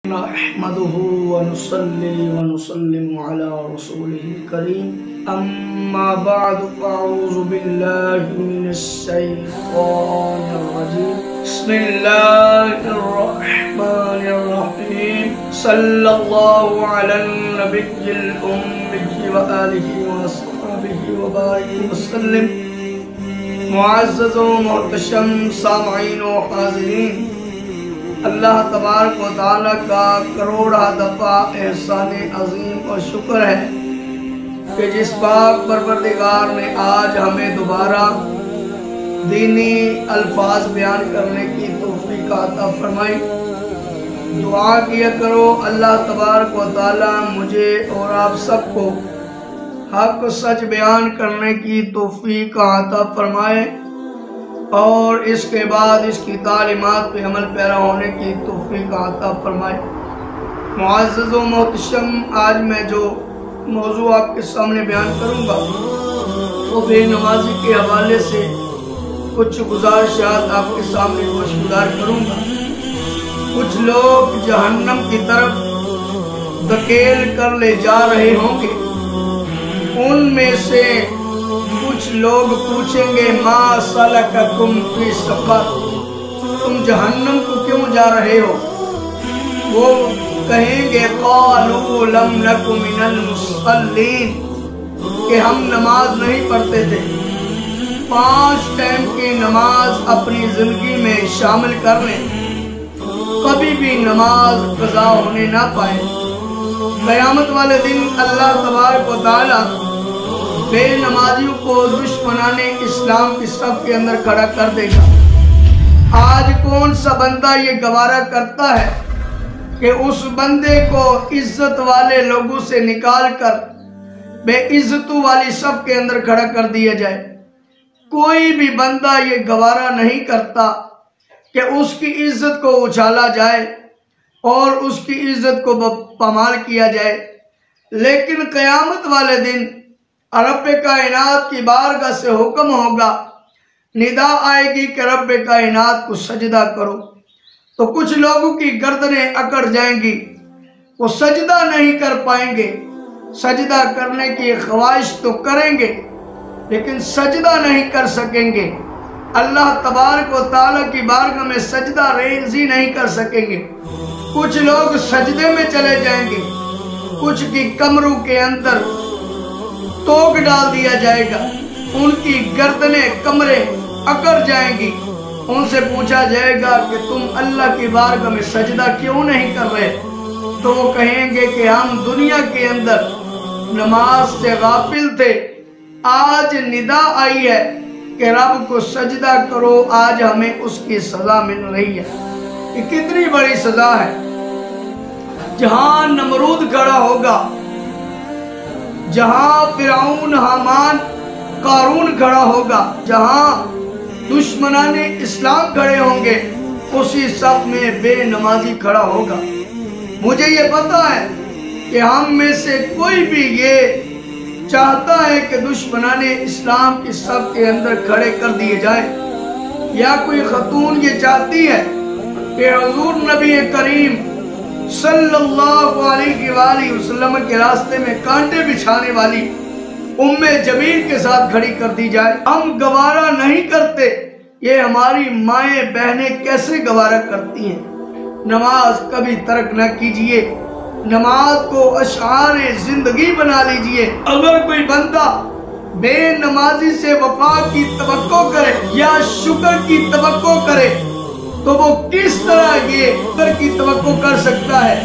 نحمده ونصلي ونسلم على رسوله الكريم أما بعد فأعوذ بالله من الشيطان الرجيم بسم الله الرحمن الرحيم صلى الله على النبي الأمي وآله وصحبه وبارك وسلم معزز و محتشم سامعین و حاضرین، اللہ تبارک و تعالیٰ کا کروڑہ دفعہ احسان عظیم اور شکر ہے کہ جس پاک پروردگار نے آج ہمیں دوبارہ دینی الفاظ بیان کرنے کی توفیق عطا فرمائی۔ دعا کیا کرو اللہ تبارک و تعالیٰ مجھے اور آپ سب کو حق و سچ بیان کرنے کی توفیق عطا فرمائے اور اس کے بعد اس کی تعلیمات پہ عمل پیرا ہونے کی توفیق عطا فرمائے۔ معزز و محتشم، آج میں جو موضوع آپ کے سامنے بیان کروں گا وہ بے نمازی کے حوالے سے کچھ گزارشات آپ کے سامنے گوش گزار کروں گا۔ کچھ لوگ جہنم کی طرف دھکیل کر لے جا رہے ہوں گے، ان میں سے کچھ لوگ پوچھیں گے ما سلککم فی سقر، تم جہنم کو کیوں جا رہے ہو؟ وہ کہیں گے قالوا لم نک من المصلین، کہ ہم نماز نہیں پڑھتے تھے۔ 5 ٹائم کی نماز اپنی زندگی میں شامل کر لیں، کبھی بھی نماز قضا ہونے نہ پائے۔ قیامت والے دن اللہ تبارک و تعالیٰ بے نمازیوں کو دشمنان اسلام کی صف کے اندر کھڑا کر دے گا۔ آج کون سا بندہ یہ گوارا کرتا ہے کہ اس بندے کو عزت والے لوگوں سے نکال کر بے عزتوں والی صف کے اندر کھڑا کر دیا جائے؟ کوئی بھی بندہ یہ گوارا نہیں کرتا کہ اس کی عزت کو اچھالا جائے اور اس کی عزت کو پامال کیا جائے۔ لیکن قیامت والے دن رب کائنات کی بارگاہ سے حکم ہوگا، ندا آئے گی کہ رب کائنات کو سجدہ کرو، تو کچھ لوگوں کی گردنیں اکڑ جائیں گی، وہ سجدہ نہیں کر پائیں گے۔ سجدہ کرنے کی خواہش تو کریں گے لیکن سجدہ نہیں کر سکیں گے، اللہ تبارک و تعالیٰ کی بارگاہ میں سجدہ ریزی نہیں کر سکیں گے۔ کچھ لوگ سجدے میں چلے جائیں گے، کچھ کی کمروں کے اندر توک ڈال دیا جائے گا، ان کی گردنیں کمریں اکڑ جائیں گی۔ ان سے پوچھا جائے گا کہ تم اللہ کی بارگاہ میں سجدہ کیوں نہیں کر رہے؟ تو وہ کہیں گے کہ ہم دنیا کے اندر نماز سے غافل تھے، آج ندا آئی ہے کہ رب کو سجدہ کرو، آج ہمیں اس کی سزا مل رہی ہے۔ یہ کتنی بڑی سزا ہے! جہاں نمرود کھڑا ہوگا، جہاں فرعون حامان قارون کھڑا ہوگا، جہاں دشمنان اسلام کھڑے ہوں گے، اسی صف میں بے نمازی کھڑا ہوگا۔ مجھے یہ پتا ہے کہ ہم میں سے کوئی بھی یہ چاہتا ہے کہ دشمنان اسلام کی صف کے اندر کھڑے کر دیے جائیں، یا کوئی خاتون یہ چاہتی ہے کہ حضور نبی کریم صلی اللہ علیہ وآلہ وسلم کے راستے میں کانٹے بچھانے والی ام جمیل کے ساتھ کھڑی کر دی جائے؟ ہم گوارا نہیں کرتے، یہ ہماری مائیں بہنیں کیسے گوارا کرتی ہیں؟ نماز کبھی ترک نہ کیجئے، نماز کو اشعار زندگی بنا لیجئے۔ اگر کوئی بندہ بے نمازی سے وفا کی توقع کرے یا شکر کی توقع کرے تو وہ کس طرح یہ شکر کی توقع کر سکتا ہے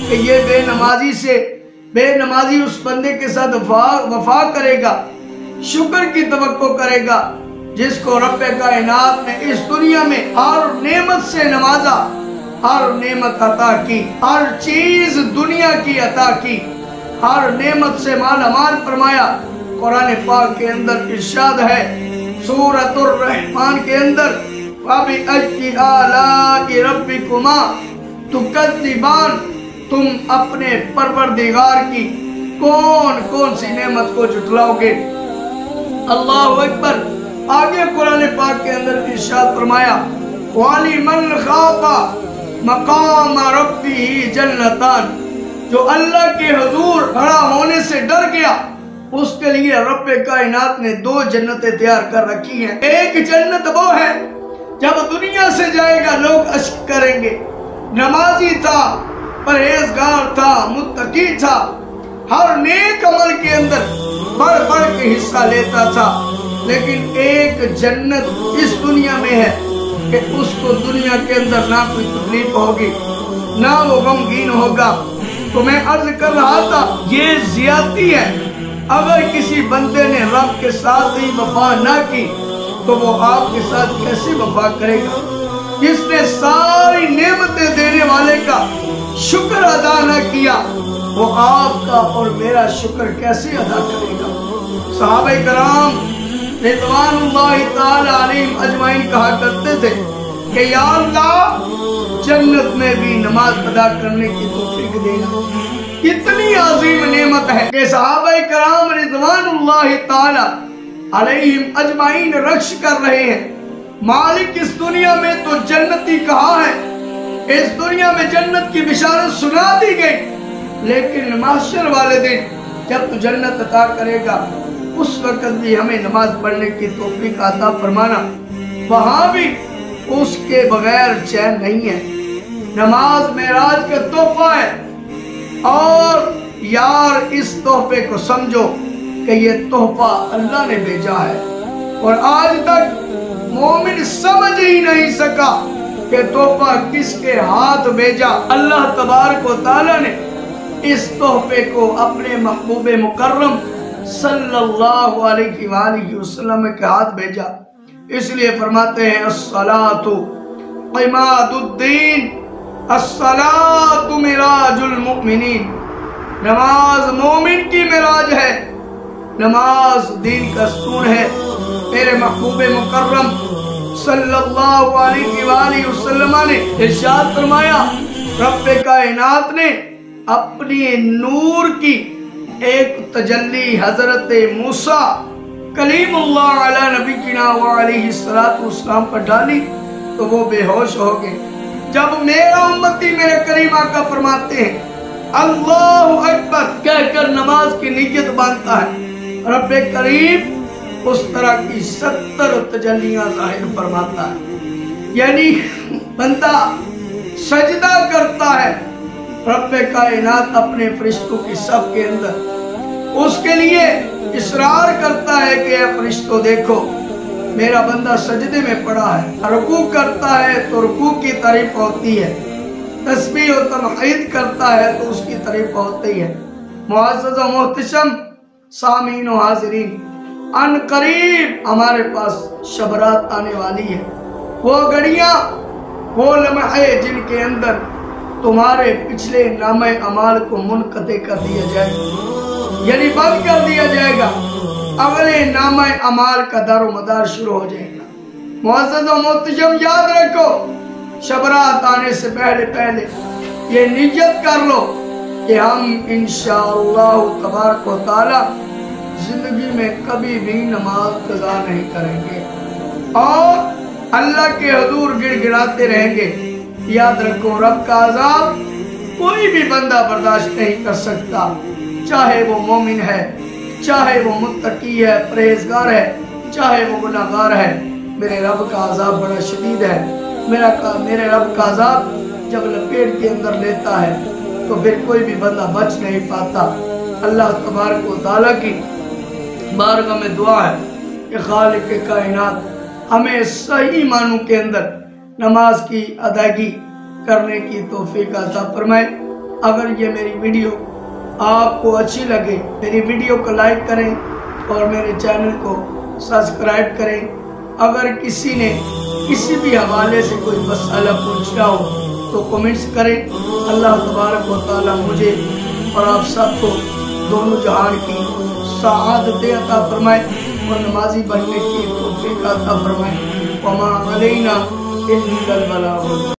کہ یہ بے نمازی اس بندے کے ساتھ وفا کرے گا، شکر کی توقع کرے گا جس کو رب کائنات نے اس دنیا میں ہر نعمت سے نوازا، ہر نعمت عطا کی، ہر چیز دنیا کی عطا کی، ہر نعمت سے مالا مال فرمایا۔ قرآن پاک کے اندر ارشاد ہے سورۃ الرحمن کے اندر فَبِأَيِّ آلَاءِ رَبِّكُمَا تُكَذِّبَانِ، تم اپنے پروردگار کی کون کون سی نعمت کو جھٹلاؤ گے؟ اللہ اکبر۔ آگے قرآن پاک کے اندر ارشاد فرمایا وَلِمَنْ خَافَ मकाम रब्बी जन्नतान, जो अल्लाह के हुजूर खड़ा होने से डर गया, उसके लिए रब कायनात ने 2 जन्नतें तैयार कर रखी हैं। एक जन्नत वो है जब दुनिया से जाएगा लोग अश्क करेंगे, नमाजी था, परहेजगार था, मुत्तकी था, हर नेक अमल के अंदर बढ़ बढ़ के हिस्सा लेता था। लेकिन एक जन्नत इस दुनिया में है कि उसको दुनिया के अंदर ना कोई तकलीफ होगी, ना वो गमगीन होगा। तो मैं अर्ज कर रहा था, ये ज्यादती है। अगर किसी बंदे ने रब के साथ ही वफा ना की तो वो आपके साथ कैसे वफा करेगा? जिसने सारी नेमतें देने वाले का शुक्र अदा न किया, वो आपका और मेरा शुक्र कैसे अदा करेगा? सहाबा कराम रिज़वानुल्लाहि ताला अलैहिम अजमाइन कहा करते थे कि या अल्लाह, जन्नत में भी नमाज अदा करने की तौफीक देना। इतनी अजीम नेमत है कि सहाबा कराम रिज़वानुल्लाहि ताला अलैहिम अजमाइन रक्श कर रहे हैं, मालिक इस दुनिया में तो जन्नती कहाँ है? इस दुनिया में जन्नत की बिशारत सुना दी गई, लेकिन महशर वाले दिन जब तू जन्नत अता करेगा, उस वक्त भी हमें नमाज पढ़ने की तौफीक अता फरमाना। वहां भी उसके बगैर चैन नहीं है। नमाज मेराज का तोहफा है, और यार इस तोहफे को समझो कि ये तोहफा अल्लाह ने भेजा है, और आज तक मोमिन समझ ही नहीं सका कि तोहफा किसके हाथ भेजा। अल्लाह तबारक व तआला ने इस तोहफे को अपने महबूब मुकर्रम सल्लल्लाहु अलैहि वसल्लम के हाथ भेजा। इसलिए फरमाते हैं, अस्सलातु इमादुद्दीन, अस्सलातु मिराजुल मुमिनीन। नमाज मोमिन की मिराज है, नमाज दीन का स्तून है। मेरे महबूब मुकर्रम सल्लल्लाहु अलैहि वसल्लम ने इरशाद फरमाया, रब कायनात ने अपने नूर की एक तजल्ली हजरत मूसा कलीमुल्लाह अला नबीना व अलैहि सलातु वस्सलाम पर डाली तो वो बेहोश हो गए। जब मेरा उम्मती मेरे करीम आका फरमाते हैं अल्लाहु अकबर कहकर नमाज की नियत बांधता है, रब करीम उस तरह की 70 तजल्लियां जाहिर फरमाता है। यानी बंदा सजदा करता है, रब कायनात अपने फरिश्तों की सफ के अंदर उसके लिए इसरार करता है कि ऐ फरिश्तों देखो, मेरा बंदा सजदे में पड़ा है। रुकू करता है तो रुकू की तारीफ होती है, तस्बीह और तमहीद करता है तो उसकी तारीफ होती है। मुअज़्ज़ज़ व मोहतरम सामीन व हाज़िरीन, अन करीब हमारे पास शबरात आने वाली है। वो घड़ियां, वो लम्हे जिनके अंदर तुम्हारे पिछले नामे अमाल को मुनक़ते कर दिया जाएगा, यानी बंद कर दिया जाएगा। अगले नामे अमाल का दारो मदार शुरू हो जाएगा। मुअज़्ज़ज़ व मोहतरम याद रखो, शबरात आने से पहले पहले ये नियत कर लो कि हम इंशाअल्लाह तबारक व तआला जिंदगी में कभी भी नमाज कज़ा नहीं करेंगे और अल्लाह के हुजूर गिड़गिड़ाते रहेंगे। याद रखो, रब का अज़ाब कोई भी बंदा बर्दाश्त नहीं कर सकता, चाहे वो मोमिन है, चाहे वो मुत्तकी है, परहेजगार है, चाहे वो गुनाहगार है। मेरे रब का अज़ाब बड़ा शदीद है। मेरे रब का अज़ाब जब लपेट के अंदर लेता है तो फिर कोई भी बंदा बच नहीं पाता। अल्लाह तबारक व तआला की बारगाह में दुआ है कि खालिक कायनात हमें सही मानों के अंदर नमाज की अदायगी करने की तौफीक अता फरमाए। अगर ये मेरी वीडियो आपको अच्छी लगे, मेरी वीडियो को लाइक करें और मेरे चैनल को सब्सक्राइब करें। अगर किसी ने किसी भी हवाले से कोई मसला पूछना हो तो कमेंट्स करें। अल्लाह तबारक व तआला मुझे और आप सबको दोनों जहान की सआदत अता फरमाए और नमाजी बनने की तौफीक अता फरमाए। वमा अलैना इल्लल बलाग।